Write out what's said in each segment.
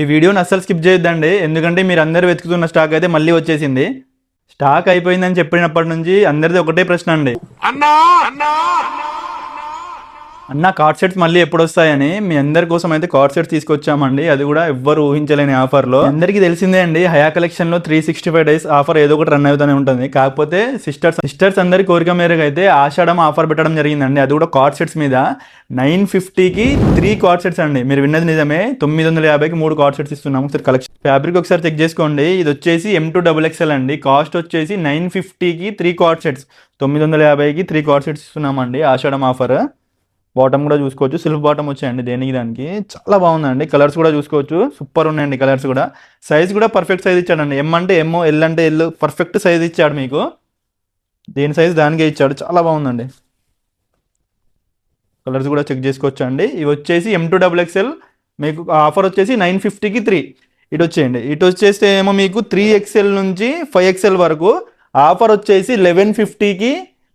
ఈ వీడియోని అస్సలు స్కిప్ చేయొద్దండి, ఎందుకంటే మీరు అందరూ వెతుకుతున్న స్టాక్ అయితే మళ్ళీ వచ్చేసింది. స్టాక్ అయిపోయిందని చెప్పినప్పటి నుంచి అందరిది ఒకటే ప్రశ్న అండి, అన్న కార్డ్ సెట్స్ మళ్ళీ ఎప్పుడు వస్తాయని. మీ అందరి కోసం అయితే కార్డ్ సెట్స్ తీసుకొచ్చామండి, అది కూడా ఎవ్వరు ఊహించలేని ఆఫర్లో. అందరికీ తెలిసిందే అండి, హయా కలెక్షన్ లో 365 డేస్ ఆఫర్ ఏదో ఒకటి రన్ అవుతూనే ఉంటుంది. కాకపోతే సిస్టర్స్ అందరి కోరిక మేరకు అయితే ఆషాఢం ఆఫర్ పెట్టడం జరిగిందండి, అది కూడా కార్డ్ సెట్స్ మీద. 950కి 3 కార్డ్ సెట్స్ అండి, మీరు విన్నది నిజమే. 950కి 3 కార్డ్ సెట్స్ ఇస్తున్నాము. ఒకసారి కలెక్షన్ ఫ్యాబ్రిక్ ఒకసారి చెక్ చేసుకోండి. ఇది వచ్చేసి M2XXL అండి, కాస్ట్ వచ్చేసి 950కి 3 కార్డ్ సెట్స్. 950కి 3 కార్డ్ సెట్స్ ఇస్తున్నామండి ఆషాఢం ఆఫర్. బాటమ్ కూడా చూసుకోవచ్చు, సిల్క్ బాటమ్ వచ్చాయండి దేనికి దానికి, చాలా బాగుందండి. కలర్స్ కూడా చూసుకోవచ్చు, సూపర్ ఉన్నాయండి కలర్స్ కూడా. సైజ్ కూడా పర్ఫెక్ట్ సైజ్ ఇచ్చాడండి, M అంటే M, L అంటే L, పర్ఫెక్ట్ సైజ్ ఇచ్చాడు మీకు. దేని సైజ్ దానికే ఇచ్చాడు, చాలా బాగుందండి. కలర్స్ కూడా చెక్ చేసుకోవచ్చు అండి. ఇవి వచ్చేసి M2XXL, మీకు ఆఫర్ వచ్చేసి 950కి 3. ఇటు వచ్చేయండి, ఇటు వచ్చేస్తే ఏమో మీకు 3XL నుంచి 5XL వరకు ఆఫర్ వచ్చేసి 1150కి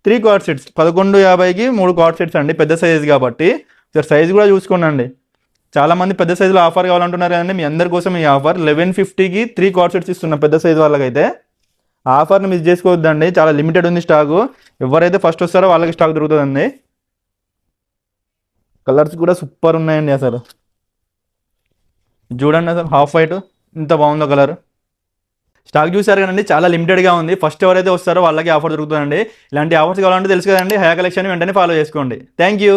3 కార్డ్ సెట్స్. 1150కి 3 కార్డ్ సెట్స్ అండి, పెద్ద సైజ్ కాబట్టి. సార్ సైజ్ కూడా చూసుకోండి, చాలా మంది పెద్ద సైజులో ఆఫర్ కావాలంటున్నారు కదండి, మీ అందరి కోసం ఈ ఆఫర్. 1150కి 3 కార్డ్ సెట్స్ ఇస్తున్నాం పెద్ద సైజ్ వాళ్ళకైతే. ఆఫర్ని మిస్ చేసుకోవద్దండి, చాలా లిమిటెడ్ ఉంది స్టాకు. ఎవరైతే ఫస్ట్ వస్తారో వాళ్ళకి స్టాక్ దొరుకుతుందండి. కలర్స్ కూడా సూపర్ ఉన్నాయండి, అసలు చూడండి, అసలు హాఫ్ వైట్ ఇంత బాగుందో కలర్. స్టాక్ చూసారు కదండి, చాలా లిమిటెడ్గా ఉంది. ఫస్ట్ ఎవరైతే వస్తారో వాళ్ళకి ఆఫర్ దొరుకుతుందండి. ఇలాంటి ఆఫర్స్ కావాలంటే తెలుసు కదండి, హయా కలెక్షన్ వెంటనే ఫాలో చేసుకోండి. Thank you.